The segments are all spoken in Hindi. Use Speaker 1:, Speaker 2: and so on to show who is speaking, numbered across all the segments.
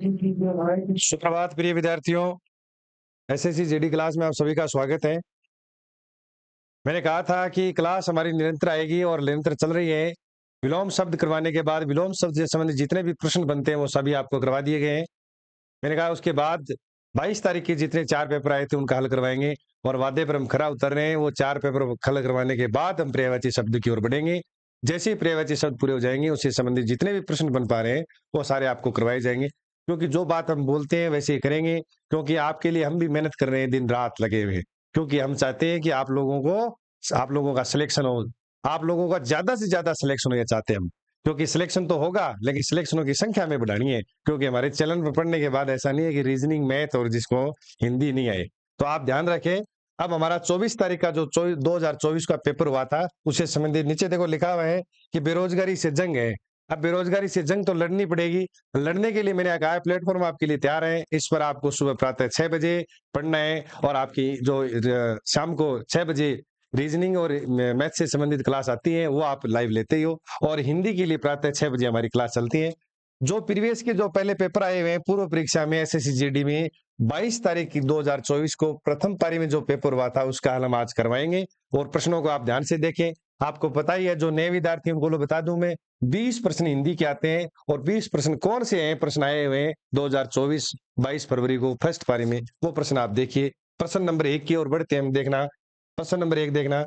Speaker 1: सुप्रभात प्रिय विद्यार्थियों। एसएससी जीडी क्लास में आप सभी का स्वागत है। मैंने कहा था कि क्लास हमारी निरंतर आएगी और निरंतर चल रही है। विलोम शब्द करवाने के बाद विलोम शब्द से संबंधित जितने भी प्रश्न बनते हैं वो सभी आपको करवा दिए गए हैं। मैंने कहा उसके बाद 22 तारीख के जितने 4 पेपर आए थे उनका हल करवाएंगे और वादे पर हम खरा उतर रहे हैं। वो 4 पेपर हल करवाने के बाद हम पर्यायवाची शब्द की ओर बढ़ेंगे। जैसे ही पर्यायवाची शब्द पूरे हो जाएंगे उससे संबंधित जितने भी प्रश्न बन पा रहे हैं वो सारे आपको करवाए जाएंगे, क्योंकि जो बात हम बोलते हैं वैसे ही करेंगे। क्योंकि आपके लिए हम भी मेहनत कर रहे हैं, दिन रात लगे हुए, क्योंकि हम चाहते हैं कि आप लोगों का सिलेक्शन हो, आप लोगों का ज्यादा से ज्यादा सिलेक्शन हो, ये चाहते हैं हम। क्योंकि सिलेक्शन तो होगा लेकिन सिलेक्शनों की संख्या में बढ़ानी है, क्योंकि हमारे चलन पर पढ़ने के बाद ऐसा नहीं है कि रीजनिंग, मैथ और जिसको हिंदी नहीं आए। तो आप ध्यान रखें। अब हमारा 24 तारीख का जो 2024 का पेपर हुआ था उससे संबंधित नीचे देखो लिखा हुआ है कि बेरोजगारी से जंग है। अब बेरोजगारी से जंग तो लड़नी पड़ेगी। लड़ने के लिए मैंने कहा है प्लेटफॉर्म आपके लिए तैयार है। इस पर आपको सुबह प्रातः 6 बजे पढ़ना है और आपकी जो शाम को 6 बजे रीजनिंग और मैथ से संबंधित क्लास आती है वो आप लाइव लेते ही हो। और हिंदी के लिए प्रातः 6 बजे हमारी क्लास चलती है। जो प्रीवियस के जो पहले पेपर आए हुए हैं पूर्व परीक्षा में एसएससी जीडी में 22 तारीख की 2024 को प्रथम पारी में जो पेपर हुआ था उसका हल हम आज करवाएंगे। और प्रश्नों को आप ध्यान से देखें। आपको पता ही है, जो नए विद्यार्थी उनको बता दूं मैं, 20 प्रश्न हिंदी के आते हैं और 20 प्रश्न कौन से हैं प्रश्न आए हुए हैं 2024 22 फरवरी को फर्स्ट पारी में, वो प्रश्न आप देखिए। प्रश्न नंबर 1 की ओर बढ़ते हैं हम। देखना प्रश्न नंबर 1 देखना,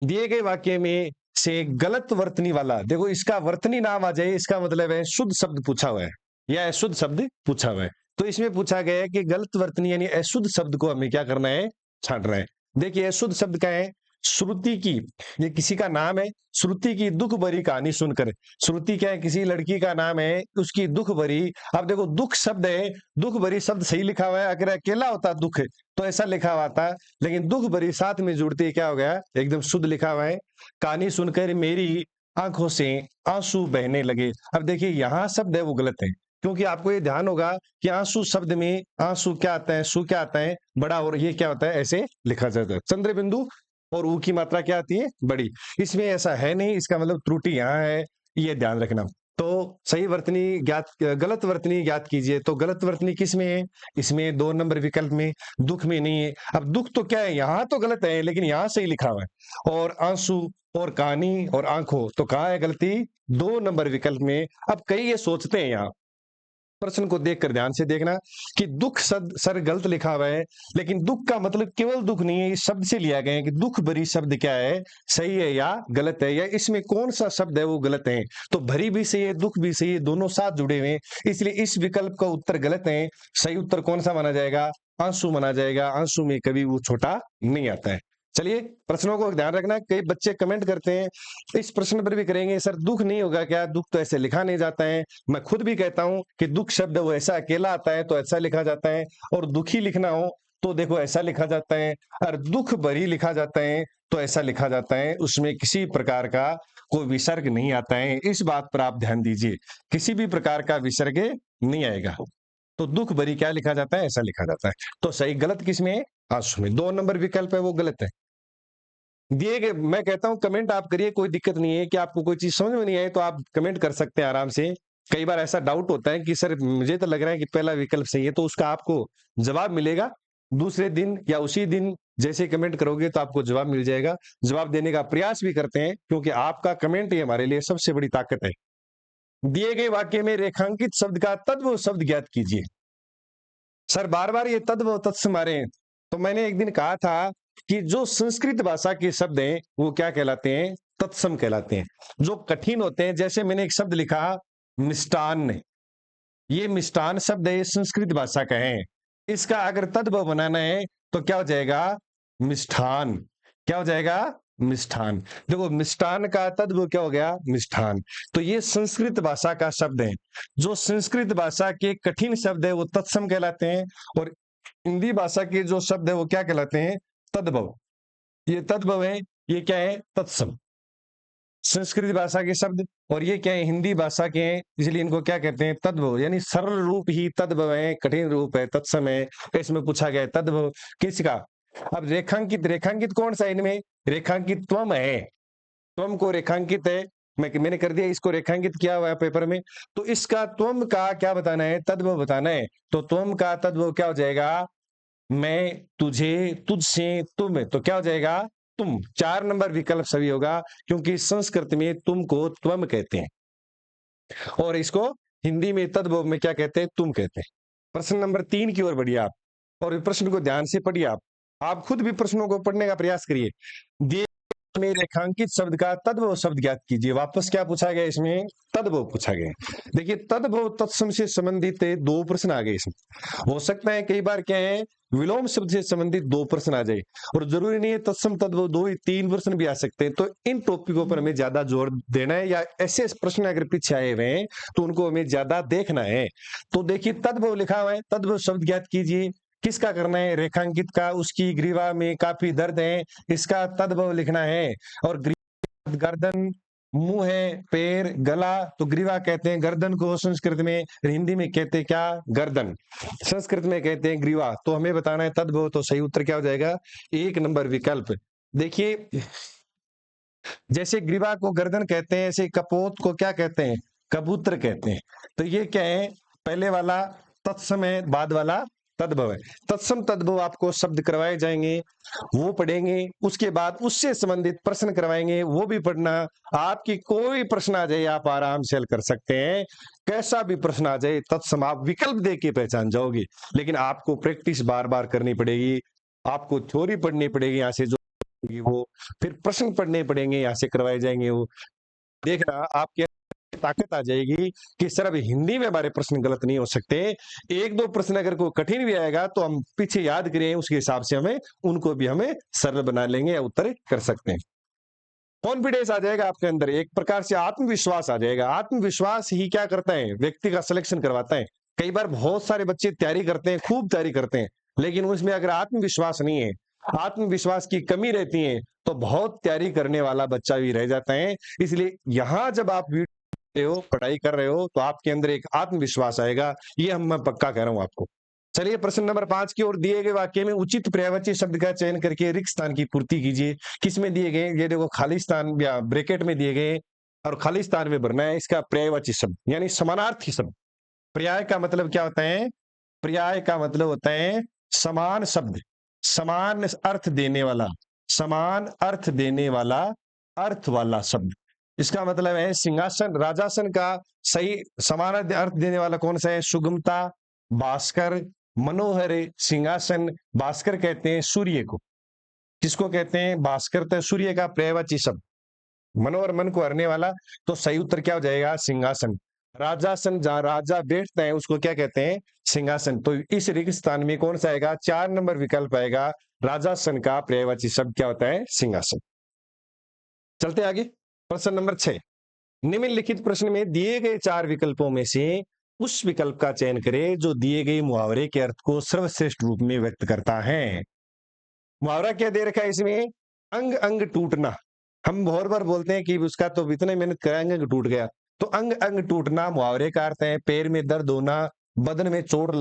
Speaker 1: दिए गए वाक्य में से गलत वर्तनी वाला, देखो इसका वर्तनी नाम आ जाए इसका मतलब है शुद्ध शब्द पूछा हुआ है या अशुद्ध शब्द पूछा हुआ है। तो इसमें पूछा गया है कि गलत वर्तनी यानी अशुद्ध शब्द को हमें क्या करना है, छांटना है। देखिए अशुद्ध शब्द क्या है, श्रुति की, ये किसी का नाम है। श्रुति की दुख भरी कहानी सुनकर, श्रुति क्या है, किसी लड़की का नाम है, उसकी दुख भरी। अब देखो दुख शब्द है, दुख भरी शब्द सही लिखा हुआ है। अगर अकेला होता दुख तो ऐसा लिखा हुआ था, लेकिन दुख भरी साथ में जुड़ते क्या हो गया, एकदम शुद्ध लिखा हुआ है। कहानी सुनकर मेरी आंखों से आंसू बहने लगे। अब देखिए यहाँ शब्द है वो गलत है, क्योंकि आपको ये ध्यान होगा कि आंसू शब्द में आंसू क्या आता है, सू क्या आता है, बड़ा, और ये क्या होता है, ऐसे लिखा जाता है। चंद्र बिंदु और ऊ की मात्रा क्या आती है, बड़ी। इसमें ऐसा है नहीं, इसका मतलब त्रुटि यहाँ है, ये ध्यान रखना। तो सही वर्तनी ज्ञात, गलत वर्तनी ज्ञात कीजिए। तो गलत वर्तनी किस में है, इसमें 2 नंबर विकल्प में, दुख में नहीं है। अब दुख तो क्या है, यहाँ तो गलत है लेकिन यहाँ सही लिखा हुआ है। और आंसू और कहानी और आंखों, तो कहाँ है गलती, 2 नंबर विकल्प में। अब कई ये सोचते हैं, यहाँ प्रश्न को देखकर ध्यान से देखना कि दुख शब्द सर गलत लिखा हुआ है, लेकिन दुख का मतलब केवल दुख नहीं है, इस शब्द से लिया गया है कि दुख भरी शब्द क्या है, सही है या गलत है, या इसमें कौन सा शब्द है वो गलत है। तो भरी भी सही है, दुख भी सही है, दोनों साथ जुड़े हुए हैं, इसलिए इस विकल्प का उत्तर गलत है। सही उत्तर कौन सा माना जाएगा, आंसू माना जाएगा। आंसू में कभी वो छोटा नहीं आता है। चलिए प्रश्नों को ध्यान रखना। कई बच्चे कमेंट करते हैं, इस प्रश्न पर भी करेंगे, सर दुख नहीं होगा क्या, दुख तो ऐसे लिखा नहीं जाता है। मैं खुद भी कहता हूं कि दुख शब्द वो ऐसा अकेला आता है तो ऐसा लिखा जाता है, और दुखी लिखना हो तो देखो ऐसा लिखा जाता है, और दुख भरी लिखा जाता है तो ऐसा लिखा जाता है। उसमें किसी प्रकार का कोई विसर्ग नहीं आता है, इस बात पर आप ध्यान दीजिए। किसी भी प्रकार का विसर्ग नहीं आएगा। तो दुख भरी क्या लिखा जाता है, ऐसा लिखा जाता है। तो सही गलत किसमें है, आंसू में। 2 नंबर विकल्प है वो गलत है। दिए गए, मैं कहता हूं कमेंट आप करिए, कोई दिक्कत नहीं है। कि आपको कोई चीज समझ में नहीं आई तो आप कमेंट कर सकते हैं आराम से। कई बार ऐसा डाउट होता है कि सर मुझे तो लग रहा है कि पहला विकल्प सही है, तो उसका आपको जवाब मिलेगा दूसरे दिन या उसी दिन। जैसे कमेंट करोगे तो आपको जवाब मिल जाएगा। जवाब देने का प्रयास भी करते हैं, क्योंकि आपका कमेंट ही हमारे लिए सबसे बड़ी ताकत है। दिए गए वाक्य में रेखांकित शब्द का तद्भव शब्द ज्ञात कीजिए। सर बार बार ये तद्भव तत्सम आ रहे हैं। तो मैंने एक दिन कहा था कि जो संस्कृत भाषा के शब्द हैं वो क्या कहलाते हैं, तत्सम कहलाते हैं। जो कठिन होते हैं, जैसे मैंने एक शब्द लिखा मिष्टान्न, ये मिष्टान शब्द है, ये संस्कृत भाषा का है। इसका अगर तद्भव बनाना है तो क्या हो जाएगा, मिष्ठान। क्या हो जाएगा, मिष्ठान। देखो मिष्ठान का तद्भव क्या हो गया, मिष्ठान। तो ये संस्कृत भाषा का शब्द है। जो संस्कृत भाषा के कठिन शब्द है वो तत्सम कहलाते हैं, और हिंदी भाषा के जो शब्द है वो क्या कहलाते हैं, तद्भव। ये तद्भव है, ये क्या है, तत्सम। संस्कृत भाषा के शब्द, और ये क्या है, हिंदी भाषा के हैं, इसलिए इनको क्या कहते हैं, तद्भव। यानी सरल रूप ही तद्भव है, कठिन रूप है तत्सम है। इसमें पूछा गया तद्भव किसका। अब रेखांकित, रेखांकित कौन सा इनमें, रेखांकित त्वम है। त्वम को रेखांकित है, मैंने कर दिया, इसको रेखांकित किया हुआ है पेपर में। तो इसका त्वम का क्या बताना है, तद्भव बताना है। तो त्वम का तद्भव क्या हो जाएगा, मैं, तुझे, तुझसे, तुम, तो क्या हो जाएगा, तुम। 4 नंबर विकल्प सही होगा, क्योंकि संस्कृत में तुम को त्वम कहते हैं और इसको हिंदी में तद्भव में क्या कहते हैं, तुम कहते हैं। प्रश्न नंबर 3 की ओर बढ़िए आप, और प्रश्न को ध्यान से पढ़िए। आप खुद भी प्रश्नों को पढ़ने का प्रयास करिए। दिए में रेखांकित शब्द का तद्भव शब्द ज्ञात कीजिए। वापस क्या पूछा गया इसमें, तद्भव पूछा गया। देखिए तद्भव तत्सम से संबंधित 2 प्रश्न आ गए इसमें। हो सकता है कई बार क्या है, विलोम शब्द से संबंधित 2 प्रश्न आ जाए, और जरूरी नहीं है तत्सम तद्भव 2 ही 3 प्रश्न भी आ सकते हैं। तो इन टॉपिकों पर हमें ज्यादा जोर देना है, या ऐसे प्रश्न अगर पीछे आए हुए हैं तो उनको हमें ज्यादा देखना है। तो देखिए तद्भव लिखा हुआ है, तद्भव शब्द ज्ञात कीजिए। किसका करना है, रेखांकित का, उसकी ग्रीवा में काफी दर्द है, इसका तद्भव लिखना है। और ग्रीवा गर्दन, मुंह है, पैर, गला, तो ग्रीवा कहते हैं गर्दन को संस्कृत में, हिंदी में कहते हैं क्या, गर्दन, संस्कृत में कहते हैं ग्रीवा। तो हमें बताना है तद्भव। तो सही उत्तर क्या हो जाएगा, 1 नंबर विकल्प। देखिए जैसे ग्रीवा को गर्दन कहते हैं, ऐसे कपोत को क्या कहते हैं, कबूतर कहते हैं। तो ये क्या है, पहले वाला तत्सम है, बाद वाला तद्भव है। तत्सम तद्भव आपको शब्द करवाए जाएंगे, वो पढ़ेंगे। उसके बाद उससे संबंधित प्रश्न करवाएंगे, वो भी पढ़ना। आपकी कोई प्रश्न आ जाए आप आराम से हल कर सकते हैं, कैसा भी प्रश्न आ जाए तत्सम आप विकल्प दे के पहचान जाओगे। लेकिन आपको प्रैक्टिस बार बार करनी पड़ेगी, आपको थ्योरी पढ़नी पड़ेगी यहाँ से, जो वो फिर प्रश्न पढ़ने पड़ेंगे, यहाँ से करवाए जाएंगे। वो देखना आपके ताकत आ जाएगी कि सर अब हिंदी में हमारे प्रश्न गलत नहीं हो सकते। 1-2 प्रश्न अगर कोई कठिन भी आएगा तो हम पीछे याद करें, उसके हिसाब से हमें उनको भी हमें सरल बना लेंगे या उत्तर कर सकते हैं। कॉन्फिडेंस आ जाएगा आपके अंदर, एक प्रकार से आत्मविश्वास आ जाएगा। आत्मविश्वास ही क्या करता है, व्यक्ति का सिलेक्शन करवाता है। कई बार बहुत सारे बच्चे तैयारी करते हैं, खूब तैयारी करते हैं, लेकिन उसमें अगर आत्मविश्वास नहीं है, आत्मविश्वास की कमी रहती है, तो बहुत तैयारी करने वाला बच्चा भी रह जाता है। इसलिए यहां जब आप हो, पढ़ाई कर रहे हो, तो आपके अंदर एक आत्मविश्वास आएगा, ये मैं पक्का कह रहा हूं आपको। चलिए प्रश्न नंबर 5 की ओर। दिए गए वाक्य में उचित पर्यायवाची शब्द का चयन करके रिक्त स्थान की पूर्ति कीजिए। किसमें दिए गए, ये देखो खाली स्थान या ब्रैकेट में दिए गए, और खाली स्थान में भरना है इसका पर्यायवाची शब्द, यानी समानार्थी शब्द। पर्याय का मतलब क्या होता है, पर्याय का मतलब होता है समान शब्द, समान अर्थ देने वाला, समान अर्थ देने वाला, अर्थ वाला शब्द। इसका मतलब है सिंहासन, राजासन का सही समान अर्थ देने वाला कौन सा है, सुगमता, भास्कर, मनोहर, सिंहासन। भास्कर कहते हैं सूर्य को, किसको कहते हैं, भास्कर, तो सूर्य का पर्यायवाची शब्द, मनोहर मन को हरने वाला। तो सही उत्तर क्या हो जाएगा, सिंहासन। राजासन, जहां राजा बैठता है उसको क्या कहते हैं, सिंहासन। तो इस रिक्त स्थान में कौन सा आएगा, 4 नंबर विकल्प आएगा। राजासन का पर्यायवाची शब्द क्या होता है, सिंहासन। चलते आगे, प्रश्न नंबर 6। निम्नलिखित प्रश्न में दिए गए 4 विकल्पों में से उस विकल्प का चयन करें जो दिए गए मुहावरे के अर्थ को सर्वश्रेष्ठ रूप में व्यक्त करता है। मुहावरा क्या दे रखा है इसमें, अंग अंग टूटना। हम बहुत बार बोलते हैं कि उसका तो इतने मेहनत करा, अंग टूट गया। तो अंग अंग टूटना मुहावरे का अर्थ है पैर में दर्द होना, बदन में चोट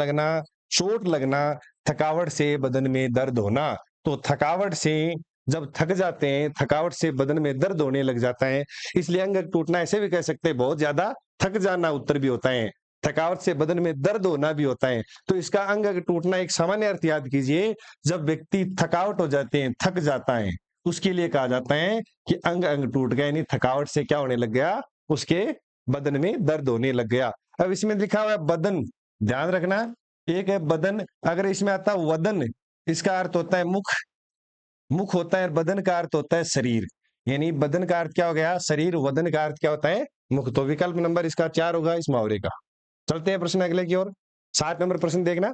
Speaker 1: लगना, थकावट से बदन में दर्द होना। तो थकावट से जब थक जाते हैं, थकावट से बदन में दर्द होने लग जाता है, इसलिए अंग अंग टूटना। ऐसे भी कह सकते हैं बहुत ज्यादा थक जाना उत्तर भी होता है, थकावट से बदन में दर्द होना भी होता है। तो इसका अंग अंग टूटना एक सामान्य अर्थ याद कीजिए, जब व्यक्ति थकावट हो जाते हैं, थक जाता है, उसके लिए कहा जाता है कि अंग अंग टूट गया, यानी थकावट से क्या होने लग गया, उसके बदन में दर्द होने लग गया। अब इसमें लिखा हुआ है बदन, ध्यान रखना, एक है बदन, अगर इसमें आता वदन, इसका अर्थ होता है मुख, मुख होता है, बदन का अर्थ होता है शरीर, यानी बदन का अर्थ क्या हो गया, शरीर, वदन का अर्थ क्या होता है, मुख। तो विकल्प नंबर इसका 4 होगा इस मुहावरे का। चलते हैं प्रश्न अगले की ओर। 7 नंबर प्रश्न देखना,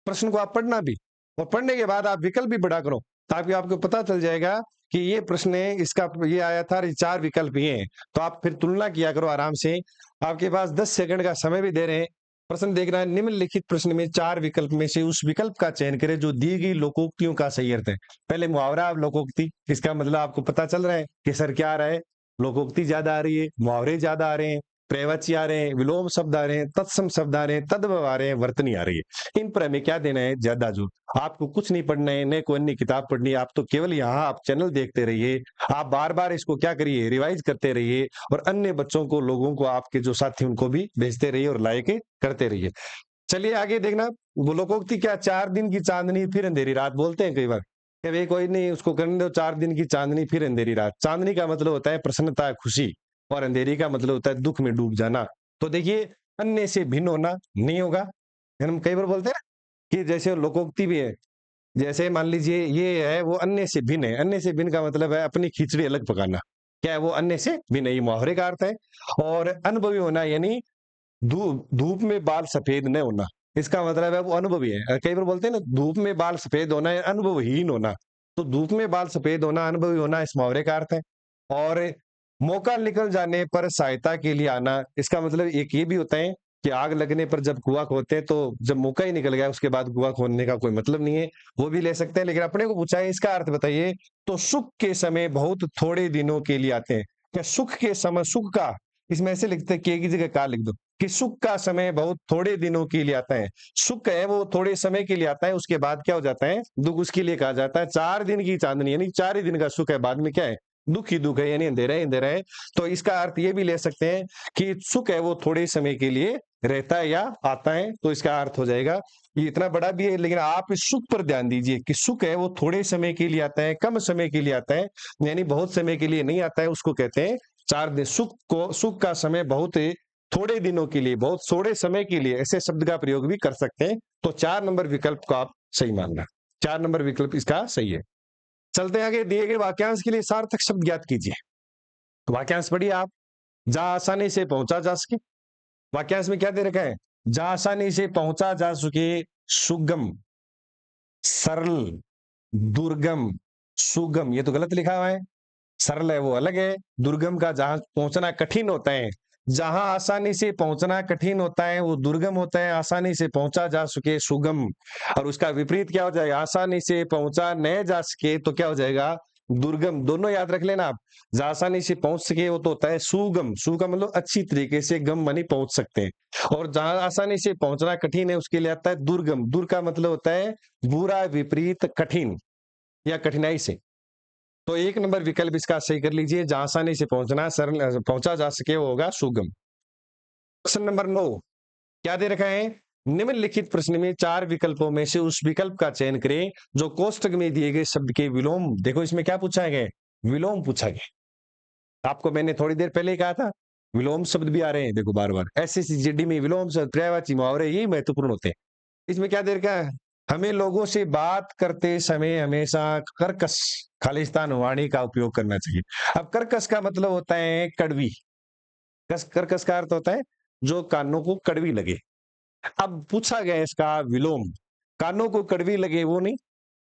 Speaker 1: प्रश्न को आप पढ़ना भी, और पढ़ने के बाद आप विकल्प भी पढ़ा करो, ताकि आपको पता चल जाएगा कि ये प्रश्न है, इसका ये आया था, 4 विकल्प ये हैं। तो आप फिर तुलना किया करो आराम से। आपके पास 10 सेकंड का समय भी दे रहे हैं। प्रश्न देखना है, निम्नलिखित प्रश्न में 4 विकल्प में से उस विकल्प का चयन करें जो दी गई लोकोक्तियों का सही अर्थ है। पहले मुहावरा, अब लोकोक्ति। इसका मतलब आपको पता चल रहा है कि सर क्या आ रहा है, लोकोक्ति ज्यादा आ रही है, मुहावरे ज्यादा आ रहे हैं। पर्यायवाची आ रहे हैं, विलोम शब्द आ रहे हैं, तत्सम शब्द आ रहे हैं, तद्भव आ रहे हैं, वर्तनी आ रही है। इन पर हमें क्या देना है? ज्यादा जोर। आपको कुछ नहीं पढ़ना है, न कोई अन्य किताब पढ़नी है, आप तो केवल यहाँ आप चैनल देखते रहिए, आप बार बार इसको क्या करिए? रिवाइज करते रहिए, और अन्य बच्चों को, लोगों को, आपके जो साथी उनको भी भेजते रहिए और लाइक करते रहिए। चलिए आगे देखना, वो लोकोक्ति क्या? 4 दिन की चांदनी फिर अंधेरी रात बोलते हैं कई बार कि भाई कोई नहीं, उसको करने दो, 4 दिन की चांदनी फिर अंधेरी रात। चांदनी का मतलब होता है प्रसन्नता, खुशी, और अंधेरी का मतलब होता है दुख में डूब जाना। तो देखिए, अन्य से भिन्न होना नहीं होगा। हम कई बार बोलते हैं ना कि जैसे लोकोक्ति भी है, जैसे मान लीजिए ये है, वो अन्य से भिन्न है। अन्य से भिन्न का मतलब है अपनी खिचड़ी अलग पकाना। क्या है वो? अन्य से भिन्न है, ये मुहावरे का अर्थ है। और अनुभवी होना यानी धूप में बाल सफेद न होना, इसका मतलब है वो अनुभवी है। कई बार बोलते हैं ना, धूप में बाल सफेद होना है अनुभवहीन होना। तो धूप में बाल सफेद होना, अनुभवी होना, इस मुहावरे का अर्थ है। और मौका निकल जाने पर सहायता के लिए आना, इसका मतलब एक ये भी होता है कि आग लगने पर जब कुआं खोदते हैं, तो जब मौका ही निकल गया उसके बाद कुआं खोदने का कोई मतलब नहीं है, वो भी ले सकते हैं। लेकिन अपने को पूछा है इसका अर्थ बताइए, तो सुख के समय बहुत थोड़े दिनों के लिए आते हैं। क्या सुख के समय? सुख का, इसमें ऐसे लिखते हैं, के की जगह का लिख दो, कि सुख का समय बहुत थोड़े दिनों के लिए आता है। सुख है वो थोड़े समय के लिए आता है, उसके बाद क्या हो जाता है? दुख। उसके लिए कहा जाता है 4 दिन की चांदनी, यानी 4 ही दिन का सुख है, बाद में क्या है? दुख ही दुख है, यानी अंधेरा ही अंधेरा है। तो इसका अर्थ ये भी ले सकते हैं कि सुख है वो थोड़े समय के लिए रहता है या आता है। तो इसका अर्थ हो जाएगा, ये इतना बड़ा भी है, लेकिन आप इस सुख पर ध्यान दीजिए कि सुख है वो थोड़े समय के लिए आता है, कम समय के लिए आता है, यानी बहुत समय के लिए नहीं आता है। उसको कहते हैं 4 दिन। सुख का समय बहुत थोड़े दिनों के लिए, बहुत थोड़े समय के लिए, ऐसे शब्द का प्रयोग भी कर सकते हैं। तो 4 नंबर विकल्प को आप सही मानना, 4 नंबर विकल्प इसका सही है। चलते हैं आगे, दिए गए वाक्यांश के लिए सार्थक शब्द ज्ञात कीजिए। वाक्यांश पढ़िए आप। जहां आसानी से पहुंचा जा सके, वाक्यांश में क्या दे रखा है? जहां आसानी से पहुंचा जा सके, सुगम, सरल, दुर्गम, सुगम, ये तो गलत लिखा हुआ है। सरल है वो अलग है, दुर्गम का जहां पहुंचना कठिन होता है। जहां आसानी से पहुंचना कठिन होता है वो दुर्गम होता है, आसानी से पहुंचा जा सके सुगम। और उसका विपरीत क्या हो जाएगा? आसानी से पहुंचा न जा सके तो क्या हो जाएगा? दुर्गम। दोनों याद रख लेना आप। जहां आसानी से पहुंच सके वो तो होता है सुगम, सु का मतलब अच्छी तरीके से, गम मानी पहुंच सकते हैं। और जहां आसानी से पहुंचना कठिन है उसके लिए आता है दुर्गम। दुर का मतलब होता है बुरा, विपरीत, कठिन या कठिनाई से। तो 1 नंबर विकल्प इसका सही कर लीजिए, जहां आसानी से पहुंचना, सरल पहुंचा जा सके, वो होगा सुगम। प्रश्न नंबर 9 क्या दे रखा है? निम्नलिखित प्रश्न में 4 विकल्पों में से उस विकल्प का चयन करें जो कोष्टक में दिए गए शब्द के विलोम। देखो इसमें क्या पूछा गया? विलोम पूछा गया। आपको मैंने थोड़ी देर पहले ही कहा था, विलोम शब्द भी आ रहे हैं, देखो बार बार एसएससी जीडी में विलोम शब्द, पर्यायवाची, मुहावरे, यही महत्वपूर्ण होते हैं। इसमें क्या दे रखा है? हमें लोगों से बात करते समय हमेशा कर्कश, खालिस्तान वाणी का उपयोग करना चाहिए। अब कर्कश का मतलब होता है कड़वी। कर्कश का अर्थ होता है जो कानों को कड़वी लगे। अब पूछा गया इसका विलोम, कानों को कड़वी लगे वो नहीं,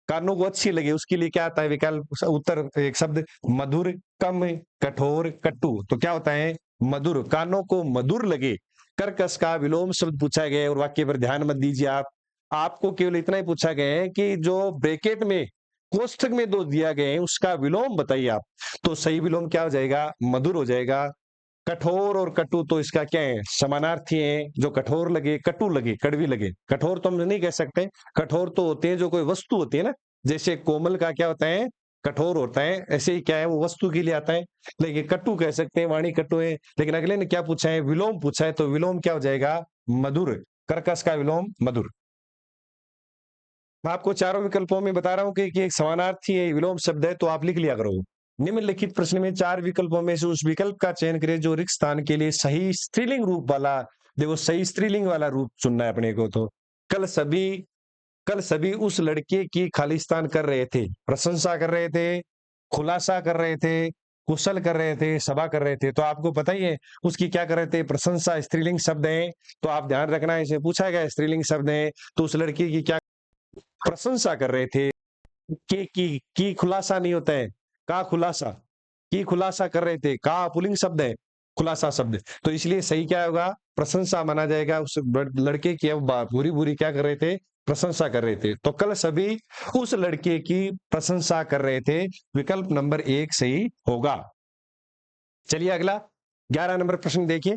Speaker 1: कानों को अच्छी लगे, उसके लिए क्या आता है विकल्प? उत्तर एक शब्द, मधुर, कम, कठोर, कटु। तो क्या होता है? मधुर। कानों को मधुर लगे, कर्कश का विलोम शब्द पूछा गया है। और वाक्य पर ध्यान मत दीजिए आप, आपको केवल इतना ही पूछा गया है कि जो ब्रैकेट में, कोष्ठक में दो दिया गए हैं उसका विलोम बताइए आप। तो सही विलोम क्या हो जाएगा? मधुर हो जाएगा। कठोर और कटु तो इसका क्या है? समानार्थी है। जो कठोर लगे, कटु लगे, कड़वी लगे। कठोर तो हम नहीं कह सकते, कठोर तो होते हैं जो कोई वस्तु होती है ना, जैसे कोमल का क्या होता है? कठोर होता है। ऐसे ही क्या है? वो वस्तु के लिए आता है। लेकिन कटु कह सकते हैं, वाणी कटु है। लेकिन अगले ने क्या पूछा है? विलोम पूछा है, तो विलोम क्या हो जाएगा? मधुर। कर्कश का विलोम मधुर। मैं आपको चारों विकल्पों में बता रहा हूं कि एक समानार्थी है, विलोम शब्द है, तो आप लिख लिया करो। निम्नलिखित प्रश्न में 4 विकल्पों में से उस विकल्प का चयन करें जो रिक्त स्थान के लिए सही स्त्रीलिंग रूप वाला। देखो सही स्त्रीलिंग वाला रूप चुनना है अपने को। तो कल सभी कल सभी उस लड़के की खालिस्तान कर रहे थे, प्रशंसा कर रहे थे, खुलासा कर रहे थे, कुशल कर रहे थे, सभा कर रहे थे। तो आपको पता ही है उसकी क्या कर रहे थे? प्रशंसा। स्त्रीलिंग शब्द है, तो आप ध्यान रखना, इसे पूछा गया स्त्रीलिंग शब्द है, तो उस लड़की की क्या प्रशंसा कर रहे थे। की खुलासा नहीं होता है, का खुलासा, की खुलासा कर रहे थे, का पुलिंग शब्द है, खुलासा शब्द। तो इसलिए सही क्या होगा? प्रशंसा माना जाएगा। उस लड़के की अब बुरी बुरी क्या कर रहे थे? प्रशंसा कर रहे थे। तो कल सभी उस लड़के की प्रशंसा कर रहे थे, विकल्प नंबर 1 सही होगा। चलिए अगला 11 नंबर प्रश्न देखिए।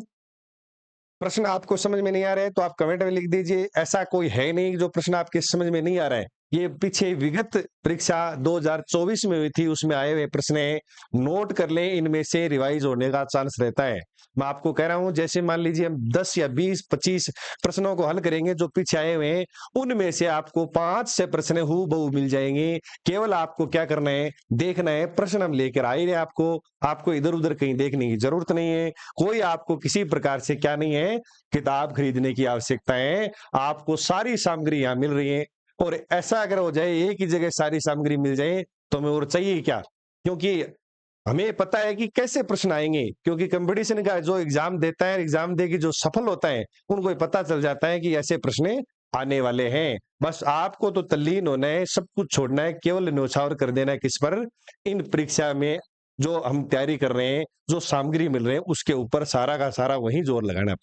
Speaker 1: प्रश्न आपको समझ में नहीं आ रहे हैं तो आप कमेंट में लिख दीजिए। ऐसा कोई है नहीं जो प्रश्न आपके समझ में नहीं आ रहा है। ये पीछे विगत परीक्षा 2024 में हुई थी, उसमें आए हुए प्रश्न हैं, नोट कर लें, इनमें से रिवाइज होने का चांस रहता है। मैं आपको कह रहा हूं, जैसे मान लीजिए हम 10 या 20 25 प्रश्नों को हल करेंगे जो पीछे आए हुए हैं, उनमें से आपको 5 से प्रश्न हूबहू मिल जाएंगे। केवल आपको क्या करना है, देखना है। प्रश्न हम लेकर आ ही रहे, आपको इधर उधर कहीं देखने की जरूरत नहीं है। कोई आपको किसी प्रकार से क्या नहीं है, किताब खरीदने की आवश्यकता है। आपको सारी सामग्री यहाँ मिल रही है। और ऐसा अगर हो जाए, एक ही जगह सारी सामग्री मिल जाए, तो हमें और चाहिए क्या? क्योंकि हमें पता है कि कैसे प्रश्न आएंगे, क्योंकि कंपटीशन का जो एग्जाम देता है, एग्जाम दे के जो सफल होता है, उनको पता चल जाता है कि ऐसे प्रश्न आने वाले हैं। बस आपको तो तल्लीन होना है, सब कुछ छोड़ना है, केवल न्यौछावर कर देना है किस पर, इन परीक्षा में जो हम तैयारी कर रहे हैं, जो सामग्री मिल रहे हैं, उसके ऊपर सारा का सारा वही जोर लगाना है।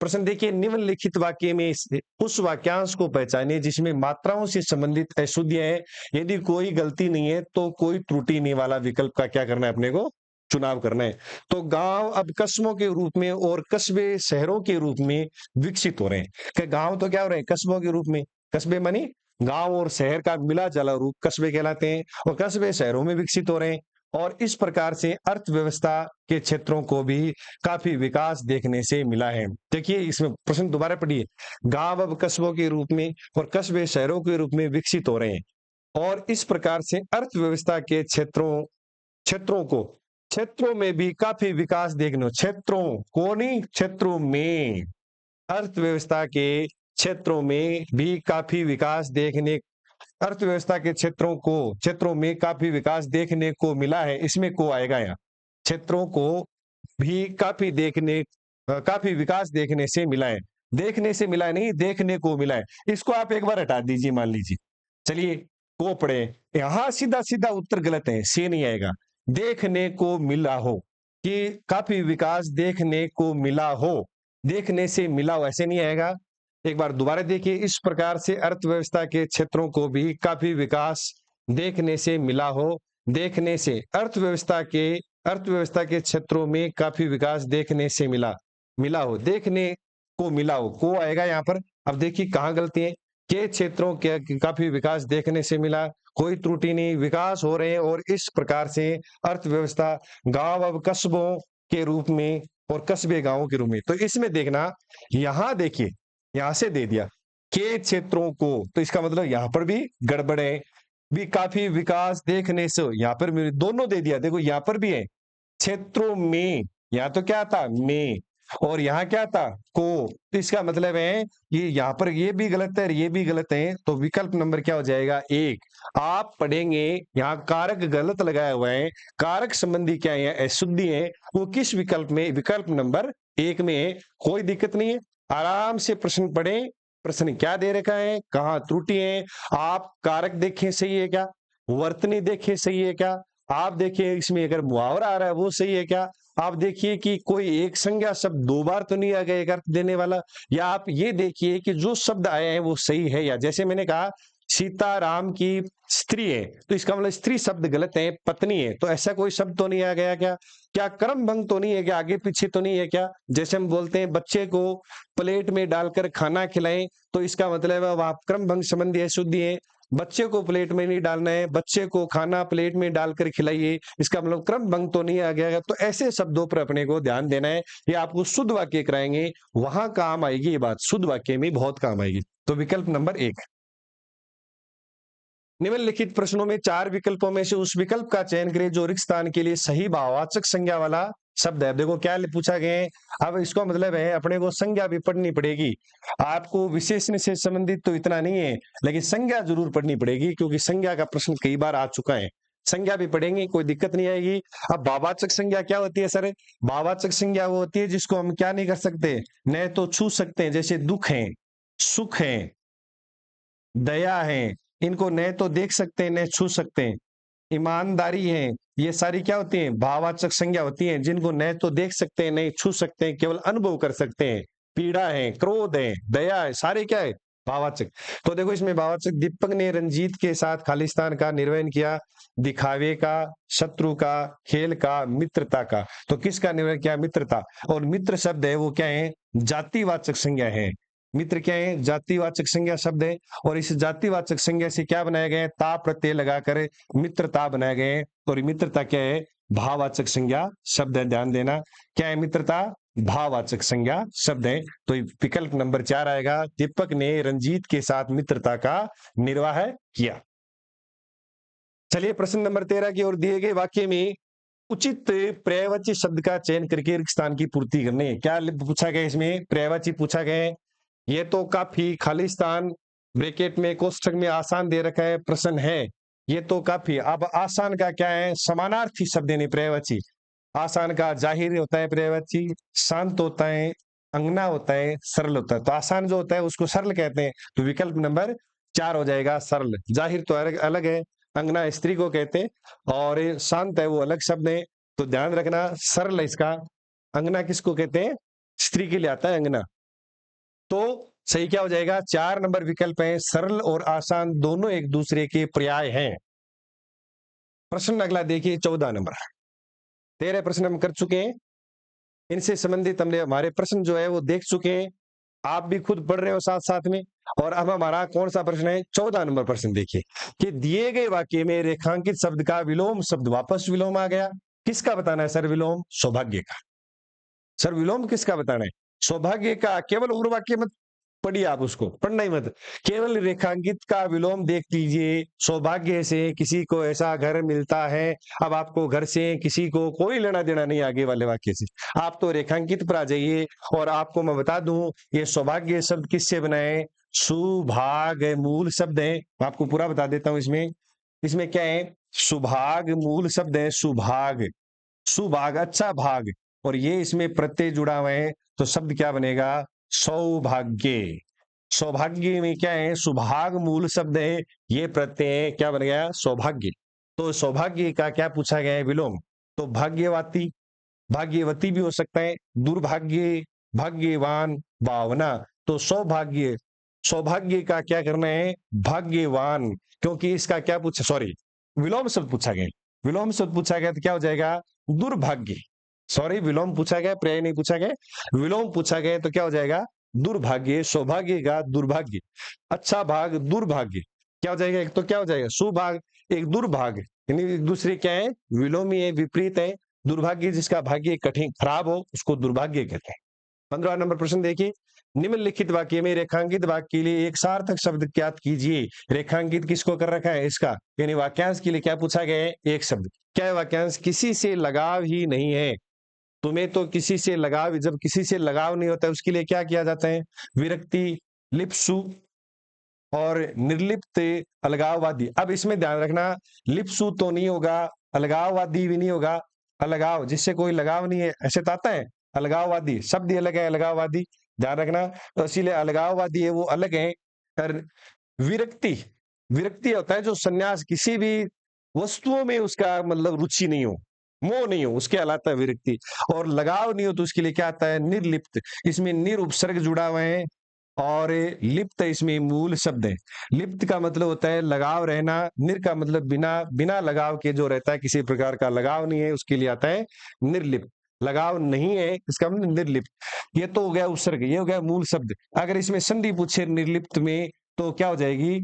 Speaker 1: प्रश्न देखिए, निम्नलिखित वाक्य में उस वाक्यांश को पहचानिए जिसमें मात्राओं से संबंधित अशुद्धियां हैं। यदि कोई गलती नहीं है तो कोई त्रुटि नहीं वाला विकल्प का क्या करना है, अपने को चुनाव करना है। तो गांव अब कस्बों के रूप में और कस्बे शहरों के रूप में विकसित हो रहे हैं। कि गांव तो क्या हो रहे हैं, कस्बों के रूप में। कस्बे मानी गांव और शहर का मिला जुला रूप कस्बे कहलाते हैं, और कस्बे शहरों में विकसित हो रहे हैं। और इस प्रकार से अर्थव्यवस्था के क्षेत्रों को भी काफी विकास देखने से मिला है। देखिए, इसमें प्रश्न दोबारा पढ़िए। गांव अब कस्बों के रूप में और कस्बे शहरों के रूप में विकसित हो रहे हैं, और इस प्रकार से अर्थव्यवस्था के क्षेत्रों में भी काफी विकास देखने, क्षेत्रों को नहीं, क्षेत्रों में, अर्थव्यवस्था के क्षेत्रों में भी काफी विकास देखने, अर्थव्यवस्था के क्षेत्रों में काफी विकास देखने को मिला है। इसमें को आएगा यहाँ, क्षेत्रों को भी काफी विकास देखने से मिला है। देखने से मिला है नहीं, देखने को मिला है। इसको आप एक बार हटा दीजिए, मान लीजिए। चलिए, को पढ़े, यहां सीधा सीधा उत्तर गलत है, से नहीं आएगा। देखने को मिला हो, कि काफी विकास देखने को मिला हो, देखने से मिला हो ऐसे नहीं आएगा। एक बार दोबारा देखिए, इस प्रकार से अर्थव्यवस्था के क्षेत्रों को भी काफी विकास देखने से मिला हो, देखने से अर्थव्यवस्था के क्षेत्रों में काफी विकास देखने से मिला हो, देखने को मिला हो, को आएगा यहाँ पर। अब देखिए कहाँ गलती है, के क्षेत्रों के काफी विकास देखने से मिला, कोई त्रुटि नहीं, विकास हो रहे हैं। और इस प्रकार से अर्थव्यवस्था गांव अब कस्बों के रूप में और कस्बे गांवों के रूप में। तो इसमें देखना, यहां देखिए, यहां से दे दिया के क्षेत्रों को, तो इसका मतलब यहां पर भी गड़बड़ है। भी काफी विकास देखने से, यहां पर भी दोनों दे दिया। देखो यहां पर भी है क्षेत्रों में, यहां तो क्या था में, और यहां क्या था को। तो इसका मतलब है ये यहां पर ये भी गलत है और ये भी गलत है। तो विकल्प नंबर क्या हो जाएगा, एक। आप पढ़ेंगे, यहाँ कारक गलत लगाया हुआ है, कारक संबंधी क्या है, अशुद्धि है, वो किस विकल्प में, विकल्प नंबर एक में है। कोई दिक्कत नहीं है, आराम से प्रश्न पढ़ें। प्रश्न क्या दे रखा है, कहाँ त्रुटि है, आप कारक देखें सही है क्या, वर्तनी देखें सही है क्या, आप देखिए इसमें अगर मुहावरा आ रहा है वो सही है क्या, आप देखिए कि कोई एक संज्ञा शब्द दो बार तो नहीं आ गया एक अर्थ देने वाला, या आप ये देखिए कि जो शब्द आए हैं वो सही है। या जैसे मैंने कहा, सीता राम की स्त्री है, तो इसका मतलब स्त्री शब्द गलत है, पत्नी है, तो ऐसा कोई शब्द तो नहीं आ गया क्या, क्या क्रम भंग तो नहीं है क्या, आगे पीछे तो नहीं है क्या। जैसे हम बोलते हैं बच्चे को प्लेट में डालकर खाना खिलाएं, तो इसका मतलब है वहां क्रम भंग संबंधी अशुद्धि है। बच्चे को प्लेट में नहीं डालना है, बच्चे को खाना प्लेट में डालकर खिलाइए, इसका मतलब क्रम भंग तो नहीं आ गया। तो ऐसे शब्दों पर अपने को ध्यान देना है। ये आपको शुद्ध वाक्य कराएंगे, वहां काम आएगी ये बात, शुद्ध वाक्य में बहुत काम आएगी। तो विकल्प नंबर एक। निम्नलिखित प्रश्नों में चार विकल्पों में से उस विकल्प का चयन करें जो रिक्त स्थान के लिए सही भाववाचक संज्ञा वाला शब्द है। देखो क्या पूछा गया है, अब इसको मतलब है अपने को संज्ञा भी पढ़नी पड़ेगी। आपको विशेषण से संबंधित तो इतना नहीं है, लेकिन संज्ञा जरूर पढ़नी पड़ेगी, क्योंकि संज्ञा का प्रश्न कई बार आ चुका है। संज्ञा भी पढ़ेंगे, कोई दिक्कत नहीं आएगी। अब भाववाचक संज्ञा क्या होती है सर, भाववाचक संज्ञा वो होती है जिसको हम क्या नहीं कर सकते, न तो छू सकते हैं, जैसे दुख है, सुख है, दया है, इनको न तो देख सकते हैं न छू सकते हैं। ईमानदारी है, ये सारी क्या होती हैं, भाववाचक संज्ञा होती हैं, जिनको न तो देख सकते हैं नहीं छू सकते हैं, केवल अनुभव कर सकते हैं। पीड़ा है, क्रोध है, दया है, सारे क्या है, भाववाचक। तो देखो इसमें भाववाचक, दीपक ने रंजीत के साथ खालिस्तान का निर्वहन किया, दिखावे का, शत्रु का, खेल का, मित्रता का। तो किसका निर्वहन किया? मित्रता। और मित्र शब्द है वो क्या है? जातिवाचक संज्ञा है। मित्र क्या है? जातिवाचक संज्ञा शब्द है। और इस जातिवाचक संज्ञा से क्या बनाया गया है? ता प्रत्यय लगाकर मित्रता बनाया गया है। और मित्रता क्या है? भाववाचक संज्ञा शब्द है, ध्यान देना। क्या है मित्रता? भाववाचक संज्ञा शब्द है। तो विकल्प नंबर 4 आएगा, दीपक ने रंजीत के साथ मित्रता का निर्वाह किया। चलिए प्रश्न नंबर 13 की ओर, दिए गए वाक्य में उचित पर्यायवाची शब्द का चयन करके रिक्त स्थान की पूर्ति करनी है। क्या पूछा गया इसमें? पर्यायवाची पूछा गया है। ये तो काफी, खालिस्तान ब्रैकेट में कोष्ठक में आसान दे रखा है, प्रश्न है ये तो काफी। अब आसान का क्या है? समानार्थी शब्द यानी पर्यायवाची। आसान का जाहिर होता है पर्यायवाची, शांत होता है, अंगना होता है, सरल होता है। तो आसान जो होता है उसको सरल कहते हैं। तो विकल्प नंबर 4 हो जाएगा सरल। जाहिर तो अलग अलग है, अंगना स्त्री को कहते हैं, और शांत है वो अलग शब्द है। तो ध्यान रखना सरल है इसका। अंगना किसको कहते हैं? स्त्री के लिए आता है अंगना। तो सही क्या हो जाएगा? 4 नंबर विकल्प है, सरल और आसान दोनों एक दूसरे के पर्याय हैं। प्रश्न अगला देखिए 14 नंबर। 13 प्रश्न हम कर चुके हैं, इनसे संबंधित हमने हमारे प्रश्न जो है वो देख चुके हैं, आप भी खुद पढ़ रहे हो साथ साथ में। और अब हमारा कौन सा प्रश्न है? 14 नंबर प्रश्न देखिए कि दिए गए वाक्य में रेखांकित शब्द का विलोम शब्द वापस विलोम आ गया। किसका बताना है सर विलोम? सौभाग्य का। सर विलोम किसका बताना है? सौभाग्य का। केवल और वाक्य मत पढ़िए, आप उसको पढ़ना ही मत, केवल रेखांकित का विलोम देख लीजिए। सौभाग्य से किसी को ऐसा घर मिलता है। अब आपको घर से किसी को कोई लेना देना नहीं आगे वाले वाक्य से, आप तो रेखांकित पर आ जाइए। और आपको मैं बता दूं, ये सौभाग्य शब्द किससे बना है? सुभाग मूल शब्द है। मैं आपको पूरा बता देता हूं। इसमें इसमें क्या है? सुभाग मूल शब्द है। सुभाग, सुभाग अच्छा भाग, और ये इसमें प्रत्यय जुड़ा हुआ है। तो शब्द क्या बनेगा? सौभाग्य। सौभाग्य में क्या है? सुभाग मूल शब्द है, ये प्रत्यय क्या बन गया? सौभाग्य। तो सौभाग्य का क्या पूछा गया है? विलोम। तो भाग्यवती, भाग्यवती भी हो सकता है, दुर्भाग्य, भाग्यवान, भावना। तो सौभाग्य, सौभाग्य का क्या करना है? भाग्यवान। क्योंकि इसका क्या पूछा? सॉरी, विलोम शब्द पूछा गया। विलोम शब्द पूछा गया तो क्या हो जाएगा? दुर्भाग्य। सॉरी, विलोम पूछा गया, पर्याय नहीं पूछा गया। विलोम पूछा गया तो क्या हो जाएगा? दुर्भाग्य। सौभाग्य का दुर्भाग्य, अच्छा भाग, दुर्भाग्य। क्या हो जाएगा? एक तो क्या हो जाएगा? सुभाग, एक दुर्भाग्य, यानी एक दूसरे क्या है? विलोमी है, विपरीत है। दुर्भाग्य जिसका भाग्य कठिन खराब हो उसको दुर्भाग्य कहते हैं। 15 नंबर प्रश्न देखिए, निम्नलिखित वाक्य में रेखांकित वाक्य के लिए एक सार्थक शब्द ज्ञात कीजिए। रेखांकित किसको कर रखा है? इसका, यानी वाक्यांश के लिए क्या पूछा गया है? एक शब्द। क्या है वाक्यांश? किसी से लगाव ही नहीं है। तुम्हें तो किसी से लगाव, जब किसी से लगाव नहीं होता है उसके लिए क्या किया जाता है? विरक्ति, लिप्सु और निर्लिप्त, अलगाववादी। अब इसमें ध्यान रखना, लिप्सु तो नहीं होगा, अलगाववादी भी नहीं होगा। अलगाव, जिससे कोई लगाव नहीं है, ऐसे तो आता है। अलगाववादी शब्द ही अलग है, अलगाववादी, ध्यान रखना। तो इसीलिए अलगाववादी है वो अलग है। और विरक्ति, विरक्ति होता है जो संन्यास, किसी भी वस्तुओं में उसका मतलब रुचि नहीं हो, मोह नहीं हो, उसके कहलाता है विरक्ति। और लगाव नहीं हो तो उसके लिए क्या आता है? निर्लिप्त। इसमें निर उपसर्ग जुड़ा हुआ है, और लिप्त इसमें मूल शब्द है। लिप्त का मतलब होता है लगाव रहना, निर का मतलब बिना, बिना लगाव के जो रहता है, किसी प्रकार का लगाव नहीं है, उसके लिए आता है निर्लिप्त। लगाव नहीं है इसका मतलब निर्लिप्त। ये तो हो गया उपसर्ग, ये हो गया मूल शब्द। अगर इसमें संधि पूछे निर्लिप्त में तो क्या हो जाएगी?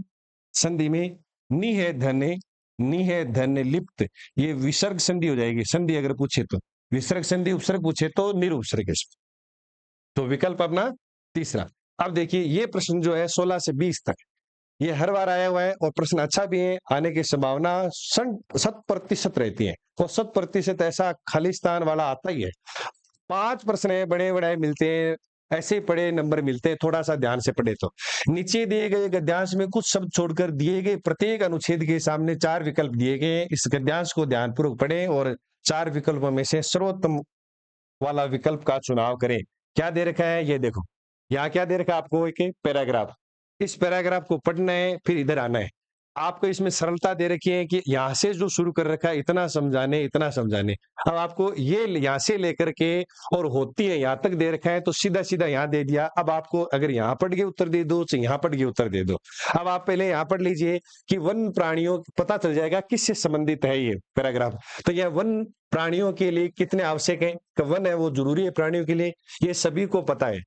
Speaker 1: संधि में नि है धन्य, नि है धन्य लिप्त, ये विसर्ग संधि हो जाएगी। संधि अगर पूछे तो विसर्ग संधि, उपसर्ग पूछे तो निरुपसर्ग। तो विकल्प अपना तीसरा। अब देखिए ये प्रश्न जो है 16 से 20 तक, ये हर बार आया हुआ है, और प्रश्न अच्छा भी है, आने की संभावना 100% रहती है। और 100% ऐसा खालिस्तान वाला आता ही है। 5 प्रश्न है, बड़े बड़े मिलते हैं, ऐसे पढ़े नंबर मिलते हैं, थोड़ा सा ध्यान से पढ़े तो। नीचे दिए गए गद्यांश में कुछ शब्द छोड़कर दिए गए प्रत्येक अनुच्छेद के सामने 4 विकल्प दिए गए हैं। इस गद्यांश को ध्यानपूर्वक पढ़ें और 4 विकल्पों में से सर्वोत्तम वाला विकल्प का चुनाव करें। क्या दे रखा है? ये देखो, यहाँ क्या दे रखा है आपको? एक पैराग्राफ। इस पैराग्राफ को पढ़ना है, फिर इधर आना है। आपको इसमें सरलता दे रखी है कि यहाँ से जो शुरू कर रखा है इतना समझाने, इतना समझाने। अब आपको ये यहाँ से लेकर के और होती है यहाँ तक दे रखा है तो सीधा-सीधा यहाँ दे दिया। अब आपको अगर यहाँ पढ़ के उत्तर दे दो, तो यहाँ पढ़ के उत्तर दे दो। अब आप पहले यहाँ पढ़ लीजिए कि वन प्राणियों पता चल जाएगा किससे संबंधित है ये पैराग्राफ। तो यह वन प्राणियों के लिए कितने आवश्यक है? कि वन है वो ज़रूरी है प्राणियों के लिए, ये सभी को पता है।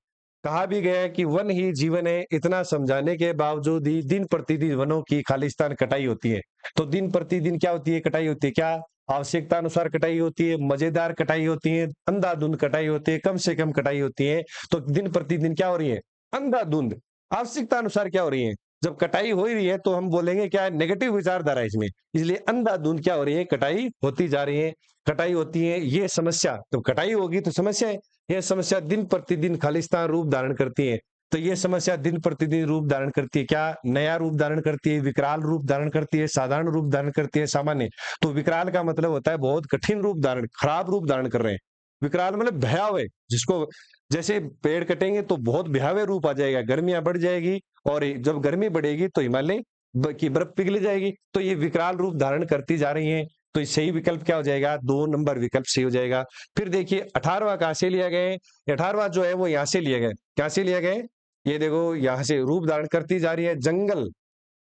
Speaker 1: कहा भी गया है कि वन ही जीवन है, इतना समझाने के बावजूद ही दिन प्रतिदिन वनों की खालिस्तान कटाई होती है। तो दिन प्रतिदिन क्या होती है? कटाई होती है। क्या? आवश्यकता अनुसार कटाई होती है, मजेदार कटाई होती है, अंधाधुंध कटाई होती है, कम से कम कटाई होती है। तो दिन प्रतिदिन क्या हो रही है? अंधाधुंध। आवश्यकता अनुसार क्या हो रही है? जब कटाई हो ही रही है तो हम बोलेंगे क्या है? नेगेटिव विचारधारा है इसमें। इसलिए अंधाधुंध क्या हो रही है? कटाई होती जा रही है, कटाई होती है, ये समस्या। तो कटाई होगी तो समस्या है। यह समस्या दिन प्रतिदिन खालिस्तान रूप धारण करती है। तो ये समस्या दिन प्रतिदिन रूप धारण करती है। क्या? नया रूप धारण करती है, विकराल रूप धारण करती है, साधारण रूप धारण करती है, सामान्य। तो विकराल का मतलब होता है बहुत कठिन रूप धारण, खराब रूप धारण कर रहे हैं। विकराल मतलब भयावह, जिसको जैसे पेड़ कटेंगे तो बहुत भयावह रूप आ जाएगा, गर्मियां बढ़ जाएगी और जब गर्मी बढ़ेगी तो हिमालय की बर्फ पिघल जाएगी। तो ये विकराल रूप धारण करती जा रही है। तो सही विकल्प क्या हो जाएगा? 2 नंबर विकल्प सही हो जाएगा। फिर देखिए 18वां कहां से लिया गया है? 18वां जो है वो यहां से लिया गया। क्या से लिया गया? ये देखो यहां से रूप धारण करती जा रही है जंगल।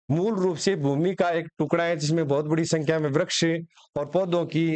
Speaker 1: मूल रूप से भूमि का एक टुकड़ा है जिसमें बहुत बड़ी संख्या में वृक्ष और पौधों की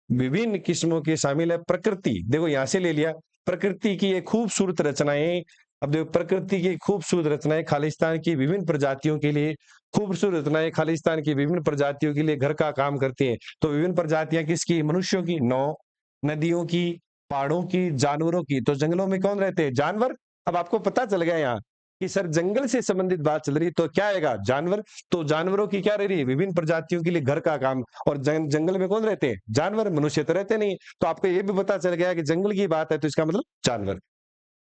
Speaker 1: विभिन्न किस्मों के शामिल है। प्रकृति देखो यहां से ले लिया। प्रकृति की एक खूबसूरत रचनाएं। अब देखो प्रकृति की खूबसूरत रचनाएं खालिस्तान की विभिन्न प्रजातियों के लिए, खूबसूरत रचनाएं खालिस्तान की विभिन्न प्रजातियों के लिए घर का काम करती हैं। तो विभिन्न प्रजातियां किसकी? मनुष्यों की 9, नदियों की, पहाड़ों की, जानवरों की। तो जंगलों में कौन रहते हैं? जानवर। अब आपको पता चल गया यहाँ कि सर जंगल से संबंधित बात चल रही है तो क्या आएगा? जानवर। तो जानवरों की क्या रह रही है? विभिन्न प्रजातियों के लिए घर का काम। और जंगल में कौन रहते हैं? जानवर। मनुष्य तो रहते नहीं। तो आपको ये भी पता चल गया कि जंगल की बात है तो इसका मतलब जानवर।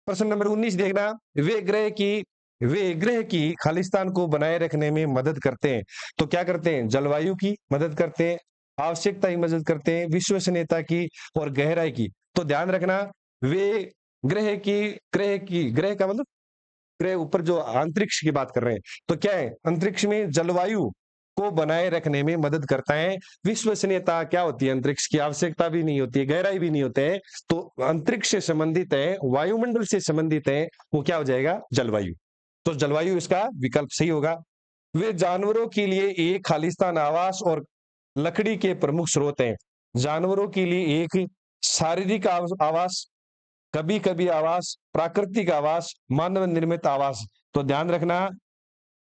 Speaker 1: प्रश्न नंबर 19 देखना। वे ग्रह की वे ग्रह की खालिस्तान को बनाए रखने में मदद करते हैं। तो क्या करते हैं? जलवायु की मदद करते हैं, आवश्यकता की मदद करते हैं, विश्वसनीयता की और गहराई की। तो ध्यान रखना वे ग्रह का मतलब ग्रह ऊपर जो अंतरिक्ष की बात कर रहे हैं। तो क्या है? अंतरिक्ष में जलवायु को बनाए रखने में मदद करता है। विश्वसनीयता क्या होती है? अंतरिक्ष की आवश्यकता भी नहीं होती है, गहराई भी नहीं होते है। तो अंतरिक्ष से संबंधित है, वायुमंडल से संबंधित है, वो क्या हो जाएगा? जलवायु। तो जलवायु इसका विकल्प सही होगा। वे जानवरों के लिए एक खालिस्तान आवास और लकड़ी के प्रमुख स्रोत हैं। जानवरों के लिए एक शारीरिक आवास, कभी कभी आवास, प्राकृतिक आवास, मानव निर्मित आवास। तो ध्यान रखना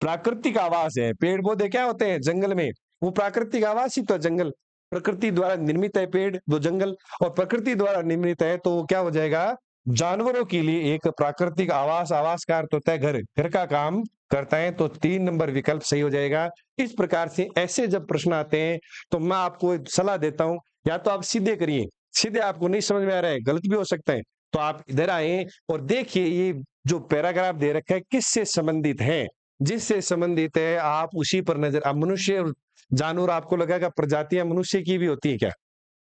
Speaker 1: प्राकृतिक आवास है। पेड़ पौधे क्या होते हैं? जंगल में, वो प्राकृतिक आवास ही तो है जंगल। प्रकृति द्वारा निर्मित है पेड़ वो जंगल, और प्रकृति द्वारा निर्मित है तो वो क्या हो जाएगा? जानवरों के लिए एक प्राकृतिक आवास। आवास का अर्थ होता है घर, घर का काम करता है। तो 3 नंबर विकल्प सही हो जाएगा। इस प्रकार से ऐसे जब प्रश्न आते हैं तो मैं आपको एक सलाह देता हूं, या तो आप सीधे करिए, सीधे आपको नहीं समझ में आ रहा है, गलत भी हो सकता है, तो आप इधर आए और देखिए ये जो पैराग्राफ दे रखा है किससे संबंधित है। जिससे संबंधित है आप उसी पर नजर। अब मनुष्य और जानवर, आपको लगेगा प्रजातियां मनुष्य की भी होती है क्या?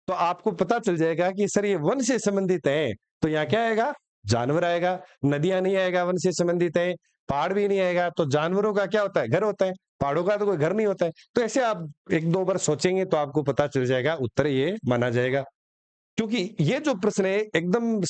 Speaker 1: तो आपको पता चल जाएगा कि सर ये वन से संबंधित है। तो यहाँ क्या आएगा? जानवर आएगा। नदियां नहीं आएगा, वन से संबंधित है। पहाड़ भी नहीं आएगा। तो जानवरों का क्या होता है? घर होता है। पहाड़ों का तो कोई घर नहीं होता है। तो ऐसे आप 1-2 बार सोचेंगे तो आपको पता चल जाएगा, उत्तर ये माना जाएगा। क्योंकि ये जो प्रश्न है एकदम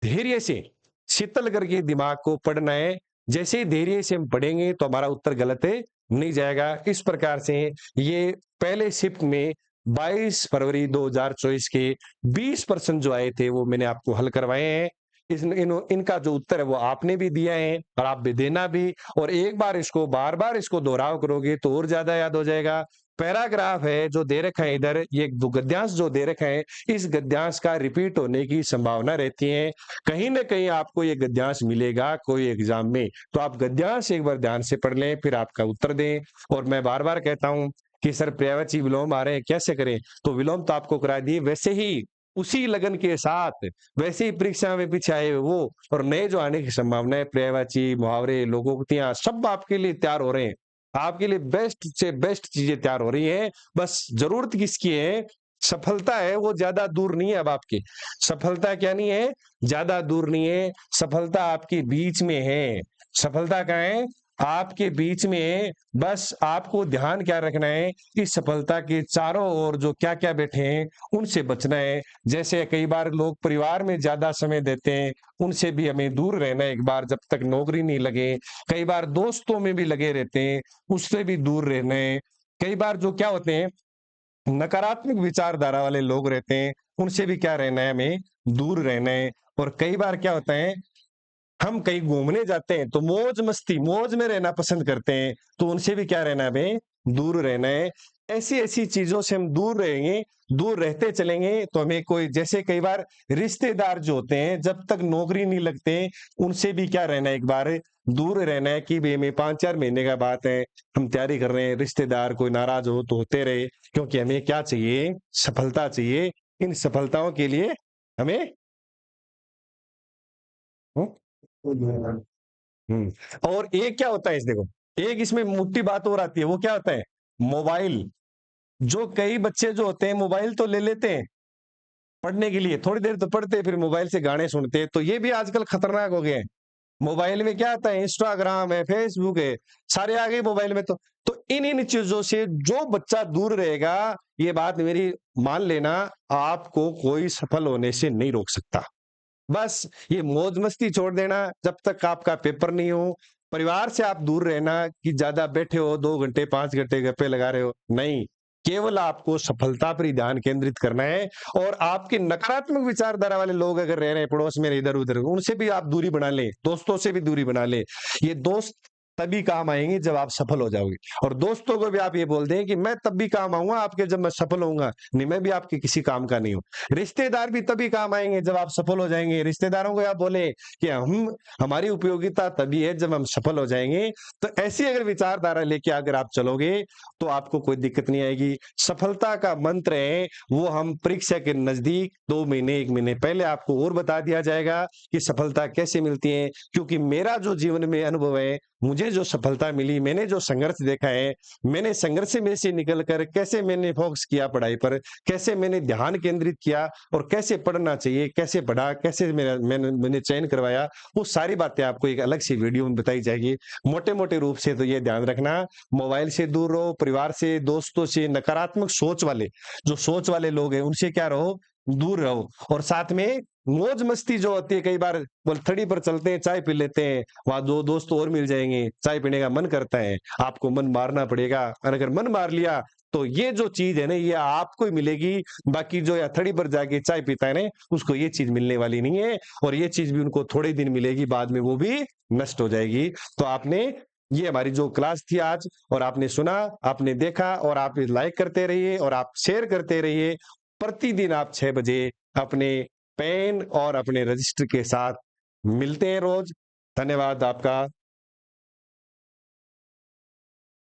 Speaker 1: धैर्य से शीतल करके दिमाग को पढ़ना है। जैसे ही धैर्य से हम पढ़ेंगे तो हमारा उत्तर गलत है नहीं जाएगा। इस प्रकार से ये पहले शिफ्ट में 22 फरवरी 2024 के 20 प्रश्न जो आए थे वो मैंने आपको हल करवाए हैं। इनका जो उत्तर है वो आपने भी दिया है और आप भी देना भी। और एक बार इसको बार बार इसको दोहराव करोगे तो और ज्यादा याद हो जाएगा। पैराग्राफ है जो दे रखा है इधर, ये गद्यांश जो दे रखा है, इस गद्यांश का रिपीट होने की संभावना रहती है। कहीं ना कहीं आपको ये गद्यांश मिलेगा कोई एग्जाम में। तो आप गद्यांश एक बार ध्यान से पढ़ लें फिर आपका उत्तर दें। और मैं बार बार कहता हूं कि सर पर्यायवाची विलोम आ रहे हैं कैसे करें? तो विलोम तो आपको करा दिए, वैसे ही उसी लगन के साथ वैसे ही परीक्षा में पीछे आए वो और नए जो आने की संभावना है, पर्यायवाची, मुहावरे, लोकोक्तियां सब आपके लिए तैयार हो रहे हैं। आपके लिए बेस्ट से बेस्ट चीजें तैयार हो रही हैं। बस जरूरत किसकी है? सफलता है, वो ज्यादा दूर नहीं है। अब आपकी सफलता क्या नहीं है? ज्यादा दूर नहीं है। सफलता आपके बीच में है। सफलता कहाँ है? आपके बीच में बस आपको ध्यान क्या रखना है कि सफलता के चारों ओर जो क्या-क्या बैठे हैं, उनसे बचना है। जैसे कई बार लोग परिवार में ज़्यादा समय देते हैं, उनसे भी हमें दूर रहना है एक बार जब तक नौकरी नहीं लगे। कई बार दोस्तों में भी लगे रहते हैं, उससे भी दूर रहना है। कई बार जो क्या होते हैं, नकारात्मक विचारधारा वाले लोग रहते हैं, उनसे भी क्या रहना है, हमें दूर रहना है। और कई बार क्या होता है, हम कहीं घूमने जाते हैं तो मौज मस्ती मौज में रहना पसंद करते हैं, तो उनसे भी क्या रहना है, हमें दूर रहना है। ऐसी-ऐसी चीज़ों से हम दूर रहेंगे, दूर रहते चलेंगे तो हमें कोई जैसे कई बार रिश्तेदार जो होते हैं जब तक नौकरी नहीं लगते, उनसे भी क्या रहना है, एक बार दूर रहना है कि भई हमें 5-4 महीने का बात है, हम तैयारी कर रहे हैं, रिश्तेदार कोई नाराज़ हो तो होते रहे, क्योंकि हमें क्या चाहिए, सफलता चाहिए। इन सफलताओं के लिए हमें हुँ? हुँ। और एक क्या होता है इस देखो, एक इसमें मोटी बात और आती है, वो क्या होता है? मोबाइल। जो कई बच्चे जो होते हैं मोबाइल तो ले लेते हैं पढ़ने के लिए, थोड़ी देर तो पढ़ते हैं, फिर मोबाइल से गाने सुनते हैं, तो ये भी आजकल खतरनाक हो गए हैं। मोबाइल में क्या आता है? इंस्टाग्राम है, फेसबुक है, सारे आ गए मोबाइल में तो। तो इन-इन चीज़ों से जो बच्चा दूर रहेगा, ये बात मेरी मान लेना, आपको कोई सफल होने से नहीं रोक सकता। बस ये मौज-मस्ती छोड़ देना, जब तक आपका पेपर नहीं हो, परिवार से आप दूर रहना कि ज़्यादा बैठे हो 2 घंटे, 5 घंटे गप्पे लगा रहे हो, नहीं। केवल आपको सफलता पर ही ध्यान केंद्रित करना है और आपके नकारात्मक विचारधारा वाले लोग अगर रह रहे हैं पड़ोस में इधर-उधर, उनसे भी आप दूरी बना लें, दोस्तों से भी दूरी बना लें। ये दोस्त तभी काम आएँगे जब आप सफल हो जाओगे और दोस्तों को भी आप ये बोल दें कि मैं तब भी काम आऊँगा आपके जब मैं सफल होऊँगा, नहीं मैं भी आपके किसी काम का नहीं हूँ। रिश्तेदार भी तभी काम आएँगे जब आप सफल हो जाएँगे। रिश्तेदारों को आप बोले कि हम हमारी उपयोगिता तभी है जब हम सफल हो जाएँगे। तो ऐसी अगर विचारधारा लेके अगर आप चलोगे, तो आपको कोई दिक्कत नहीं आएगी। सफलता का मंत्र है, वो हम परीक्षा के नज़दीक 2 महीने, 1 महीने पहले आपको और बता दिया जाएगा कि सफलता कैसे मिलती है। क्योंकि मेरा जो जीवन में अनुभव है, मुझे जो सफलता मिली, मैंने जो संघर्ष देखा है, मैंने संघर्ष में से निकल कर कैसे मैंने फ़ोकस किया पढ़ाई पर, कैसे मैंने ध्यान केंद्रित किया और कैसे पढ़ना चाहिए, कैसे पढ़ा, कैसे मैंने चयन करवाया, वो सारी बातें आपको एक अलग सी वीडियो में बताई जाएगी। मोटे-मोटे रूप से तो ये ध्यान रखना, मोबाइल से दूर रहो, परिवार से, दोस्तों से, नकारात्मक सोच वाले, जो सोच वाले लोग हैं, उनसे क्या रहो, दूर रहो और साथ में मौज-मस्ती जो होती है, कई बार पलथड़ी पर चलते हैं, चाय पी लेते हैं, वहाँ 2 दोस्त और मिल जाएँगे, चाय पीने का मन करता है, आपको मन मारना पड़ेगा और अगर मन मार लिया तो ये जो चीज़ है ना, ये आपको ही मिलेगी, बाकी जो हथौड़ी पर जाके चाय पीता है ना, उसको ये चीज़ मिलने वाली नहीं है और ये चीज़ भी उनको थोड़े दिन मिलेगी, बाद में वो भी नष्ट हो जाएगी। तो आपने ये हमारी जो क्लास थी आज और आपने सुना, आपने देखा और आप लाइक करते रहिए और आप शेयर करते रहिए। प्रतिदिन आप 6 बजे अपने पेन और अपने रजिस्टर के साथ मिलते हैं रोज़। धन्यवाद आपका।